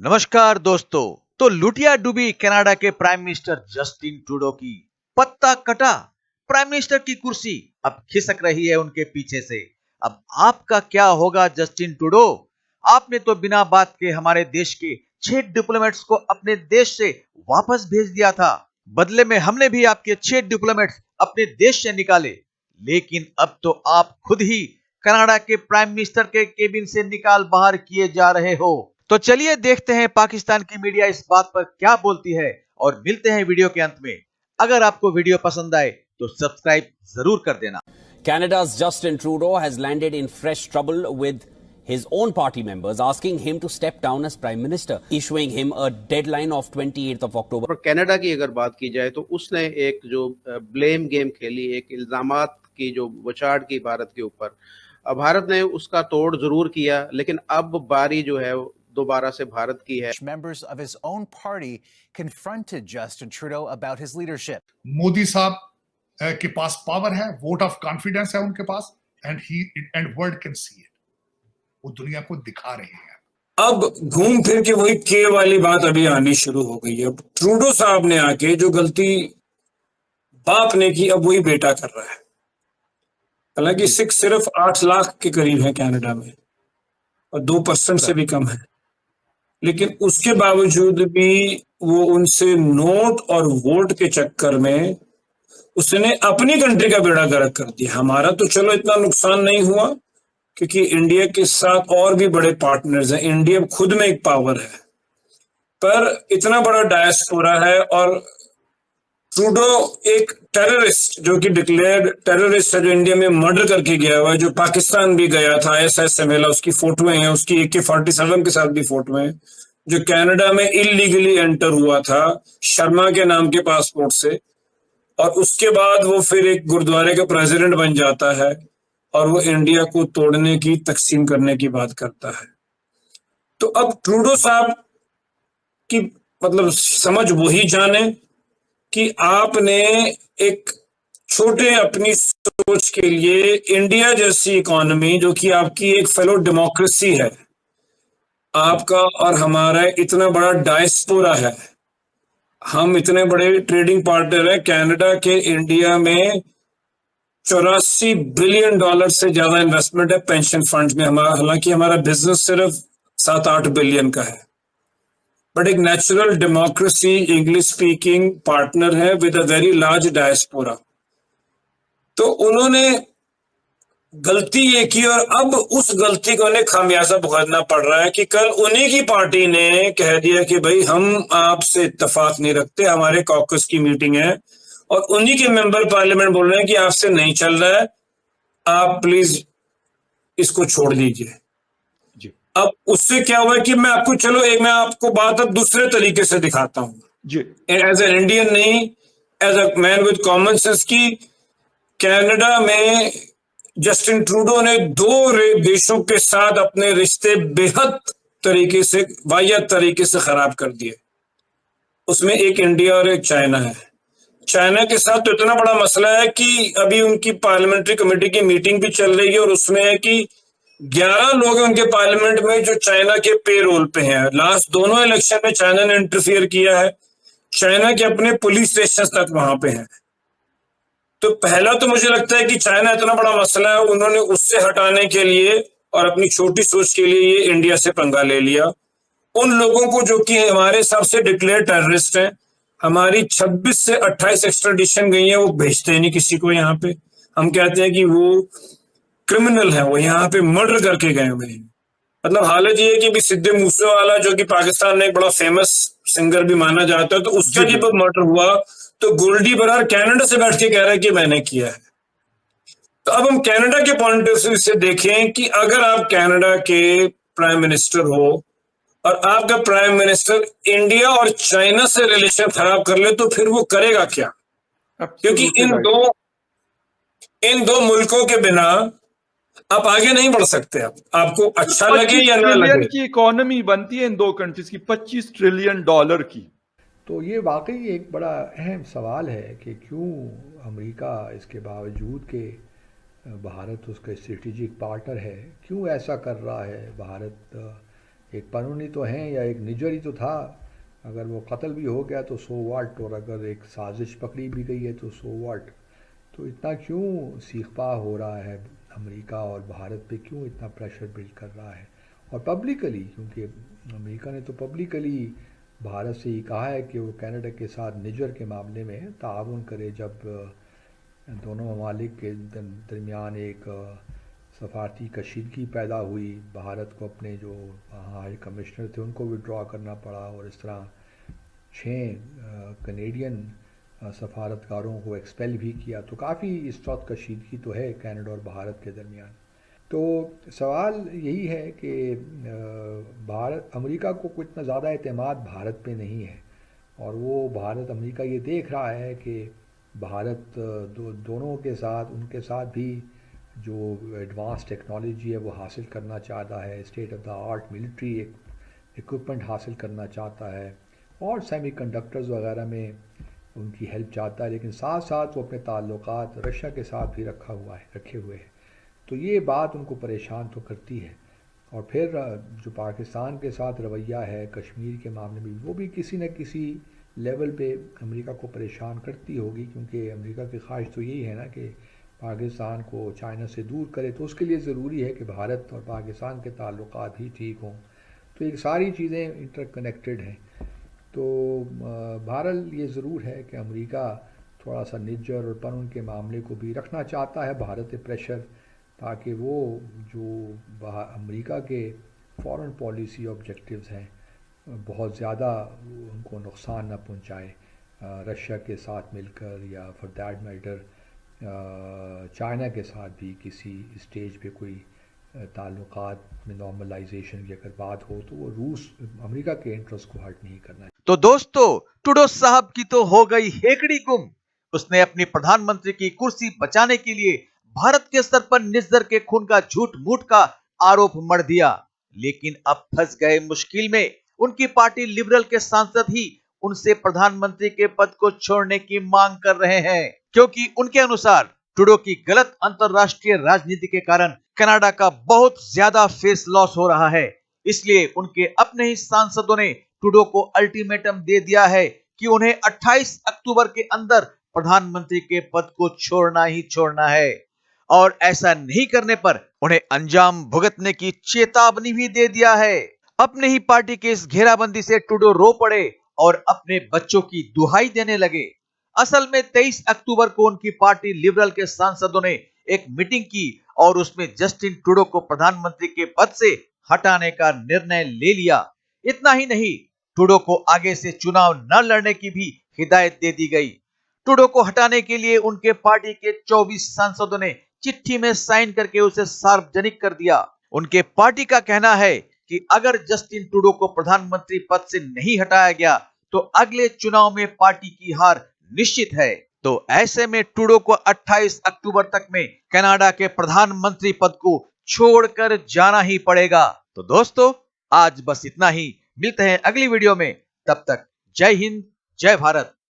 नमस्कार दोस्तों। तो लुटिया डूबी कनाडा के प्राइम मिनिस्टर जस्टिन ट्रूडो की पत्ता कटा। प्राइम मिनिस्टर की कुर्सी अब खिसक रही है उनके पीछे से। अब आपका क्या होगा जस्टिन ट्रूडो? आपने तो बिना बात के हमारे देश के 6 डिप्लोमेट्स को अपने देश से वापस भेज दिया था। बदले में हमने भी आपके 6 डिप्लोमेट्स अपने देश से निकाले। लेकिन अब तो आप खुद ही कनाडा के प्राइम मिनिस्टर के केबिन से निकाल बाहर किए जा रहे हो। तो चलिए देखते हैं पाकिस्तान की मीडिया इस बात पर क्या बोलती है और मिलते हैं वीडियो के अंत में। अगर आपको वीडियो पसंद आए तो सब्सक्राइब जरूर कर देना। Canada's Justin Trudeau has landed in fresh trouble with his own party members asking him to step down as prime minister, issuing him a deadline of 28th of October. पर Canada की अगर बात की जाए तो उसने एक जो ब्लेम गेम खेली, एक इल्जामात की जो बौछार की भारत के ऊपर, भारत ने उसका तोड़ जरूर किया, लेकिन अब बारी जो है दोबारा से भारत की है। Members of his own party confronted Justin Trudeau about his leadership. Modi साहब के पास पावर है, वोट ऑफ कॉन्फिडेंस है उनके पास, and world can see it. वो दुनिया को दिखा रहे हैं। अब घूम फिर के वही के वाली बात अभी आनी शुरू हो गई है। ट्रूडो साहब ने आके जो गलती बाप ने की अब वही बेटा कर रहा है। हालांकि सिर्फ 8 लाख के करीब है कनाडा में और 2% से भी कम है, लेकिन उसके बावजूद भी वो उनसे नोट और वोट के चक्कर में उसने अपनी कंट्री का बेड़ा गर्क कर दिया। हमारा तो चलो इतना नुकसान नहीं हुआ क्योंकि इंडिया के साथ और भी बड़े पार्टनर्स हैं। इंडिया खुद में एक पावर है, पर इतना बड़ा डायस्पोरा है और ट्रूडो एक टेररिस्ट जो कि डिक्लेयर्ड टेररिस्ट है, जो इंडिया में मर्डर करके गया हुआ है, जो पाकिस्तान भी गया था ISIS में, उसकी फोटोएं हैं, उसकी AK-47 के साथ भी फोटोएं हैं, जो कनाडा में इलीगली एंटर हुआ था शर्मा के नाम के पासपोर्ट से, और उसके बाद वो फिर एक गुरुद्वारे का प्रेसिडेंट बन जाता है और वो इंडिया को तोड़ने की, तकसीम करने की बात करता है। तो अब ट्रूडो साहब की मतलब समझ वही जाने कि आपने एक छोटे अपनी सोच के लिए इंडिया जैसी इकोनॉमी, जो कि आपकी एक फेलो डेमोक्रेसी है, आपका और हमारा इतना बड़ा डायस्पोरा है, हम इतने बड़े ट्रेडिंग पार्टनर हैं। कनाडा के इंडिया में 84 बिलियन डॉलर से ज्यादा इन्वेस्टमेंट है पेंशन फंड में। हमारा हालांकि हमारा बिजनेस सिर्फ 7-8 बिलियन का है, बट एक natural democracy, English speaking partner है with a very large diaspora. तो उन्होंने गलती ये की और अब उस गलती को उन्हें खामियाजा भुगतना पड़ रहा है कि कल उन्हीं की पार्टी ने कह दिया कि भाई हम आपसे इत्तेफाक नहीं रखते, हमारे कॉकस की मीटिंग है और उन्हीं के मेंबर पार्लियामेंट बोल रहे हैं कि आपसे नहीं चल रहा है, आप प्लीज इसको छोड़ दीजिए। अब उससे क्या हुआ कि मैं आपको बात अब दूसरे तरीके से दिखाता हूं एज एन इंडियन, नहीं as a man with common sense, की कनाडा में जस्टिन ट्रूडो ने 2 देशों के साथ अपने रिश्ते बेहद तरीके से, वाहियात तरीके से खराब कर दिए। उसमें एक इंडिया और एक चाइना है। चाइना के साथ तो इतना बड़ा मसला है कि अभी उनकी पार्लियामेंट्री कमेटी की मीटिंग भी चल रही है और उसमें है कि 11 लोग हैं उनके पार्लियामेंट में जो चाइना के पे रोल पे हैं। लास्ट दोनों इलेक्शन में चाइना ने इंटरफियर किया है, चाइना के अपने पुलिस स्टेशन तक वहां पे हैं। तो पहला तो मुझे लगता है कि चाइना इतना बड़ा मसला है, उन्होंने उससे हटाने के लिए और अपनी छोटी सोच के लिए ये इंडिया से पंगा ले लिया। उन लोगों को जो कि हमारे हिसाब से डिक्लेयर टेररिस्ट हैं, हमारी 26 से 28 एक्स्ट्राडिशन गई है, वो भेजते नहीं किसी को यहाँ पे। हम कहते हैं कि वो क्रिमिनल है, वो यहाँ पे मर्डर करके गए हुए हैं। मतलब हालत ये है कि भी सिद्धू मूसेवाला जो कि पाकिस्तान में एक बड़ा फेमस सिंगर भी माना जाता है, तो उसका जब मर्डर हुआ तो गोल्डी बरार कनाडा से बैठ के कह रहा है कि मैंने किया है। तो अब हम कनाडा के पॉइंट ऑफ व्यू से देखें कि अगर आप कनाडा के प्राइम मिनिस्टर हो और आपका प्राइम मिनिस्टर इंडिया और चाइना से रिलेशन खराब कर ले, तो फिर वो करेगा क्या? क्योंकि इन दो मुल्कों के बिना आप आगे नहीं बढ़ सकते। आपको अच्छा लगे या ना लगे। की इकोनॉमी बनती है इन 2 कंट्रीज की $25 ट्रिलियन की। तो ये वाकई एक बड़ा अहम सवाल है कि क्यों अमेरिका, इसके बावजूद कि भारत उसका स्ट्रेटेजिक पार्टनर है, क्यों ऐसा कर रहा है। भारत एक कानूनी तो हैं या एक निजर ही तो था। अगर वो कत्ल भी हो गया तो सो व्हाट, और अगर एक साजिश पकड़ी भी गई है तो सो व्हाट। तो इतना क्यों सीखपा हो रहा है अमेरिका, और भारत पे क्यों इतना प्रेशर बिल्ड कर रहा है, और पब्लिकली, क्योंकि अमेरिका ने तो पब्लिकली भारत से ही कहा है कि वो कनाडा के साथ निजर के मामले में ताउन करे। जब दोनों ममालिक के दरमियान एक सफारती कशीदगी पैदा हुई, भारत को अपने जो हाई कमिश्नर थे उनको विड्रॉ करना पड़ा, और इस तरह 6 कनेडियन सफारतकारों को एक्सपेल भी किया। तो काफ़ी इस वक्त कशीदगी तो है कनाडा और भारत के दरमियान। तो सवाल यही है कि भारत अमेरिका को कुछ इतना ज़्यादा एतमाद भारत पे नहीं है, और वो भारत अमेरिका ये देख रहा है कि भारत दोनों के साथ, उनके साथ भी जो एडवांस टेक्नोलॉजी है वो हासिल करना चाहता है, state of the art military equipment हासिल करना चाहता है, और सेमीकंडक्टर्स वगैरह में उनकी हेल्प चाहता है, लेकिन साथ साथ वो अपने ताल्लुकात रशिया के साथ भी रखे हुए हैं। तो ये बात उनको परेशान तो करती है। और फिर जो पाकिस्तान के साथ रवैया है कश्मीर के मामले में, वो भी किसी न किसी लेवल पे अमेरिका को परेशान करती होगी, क्योंकि अमेरिका की ख्वाहिश तो यही है ना कि पाकिस्तान को चाइना से दूर करे। तो उसके लिए ज़रूरी है कि भारत और पाकिस्तान के ताल्लुकात भी ठीक हों। तो ये सारी चीज़ें इंटरकनेक्टेड हैं। तो बहरहाल ये ज़रूर है कि अमेरिका थोड़ा सा निज्जर और पनून के मामले को भी रखना चाहता है भारत पे प्रेशर, ताकि वो जो अमेरिका के फॉरेन पॉलिसी ऑब्जेक्टिव्स हैं बहुत ज़्यादा उनको नुकसान न पहुंचाए, रशिया के साथ मिलकर, या फॉर दैट मैटर चाइना के साथ भी किसी स्टेज पे कोई ताल्लुकात में नॉर्मलाइजेशन की अगर बात हो, तो वो रूस अमेरिका के इंटरेस्ट को हर्ट नहीं करना है। तो दोस्तों, ट्रूडो साहब की तो हो गई हेकड़ी गुम। उसने अपनी प्रधानमंत्री की कुर्सी बचाने के लिए भारत के सर पर निज्जर के खून का झूठ मूठ का आरोप मढ़ दिया, लेकिन अब फंस गए मुश्किल में। उनकी पार्टी लिबरल के सांसद ही उनसे प्रधानमंत्री के पद को छोड़ने की मांग कर रहे हैं, क्योंकि उनके अनुसार ट्रूडो की गलत अंतरराष्ट्रीय राजनीति के कारण कनाडा का बहुत ज्यादा फेस लॉस हो रहा है। इसलिए उनके अपने ही सांसदों ने ट्रूडो को अल्टीमेटम दे दिया है कि उन्हें 28 अक्टूबर के अंदर प्रधानमंत्री के पद को छोड़ना ही छोड़ना है, और ऐसा नहीं करने पर उन्हें अंजाम भुगतने की चेतावनी भी दे दिया है। अपने ही पार्टी के इस घेराबंदी से ट्रूडो रो पड़े और अपने बच्चों की दुहाई देने लगे। असल में 23 अक्टूबर को उनकी पार्टी लिबरल के सांसदों ने एक मीटिंग की और उसमें जस्टिन ट्रूडो को प्रधानमंत्री के पद से हटाने का निर्णय ले लिया। इतना ही नहीं, ट्रूडो को आगे से चुनाव न लड़ने की भी हिदायत दे दी गई। ट्रूडो को हटाने के लिए उनके पार्टी के 24 सांसदों ने चिट्ठी में साइन करके उसे सार्वजनिक कर दिया। उनके पार्टी का कहना है कि अगर जस्टिन ट्रूडो को प्रधानमंत्री पद से नहीं हटाया गया तो अगले चुनाव में पार्टी की हार निश्चित है। तो ऐसे में ट्रूडो को 28 अक्टूबर तक में कनाडा के प्रधानमंत्री पद को छोड़कर जाना ही पड़ेगा। तो दोस्तों, आज बस इतना ही। मिलते हैं अगली वीडियो में। तब तक जय हिंद, जय भारत।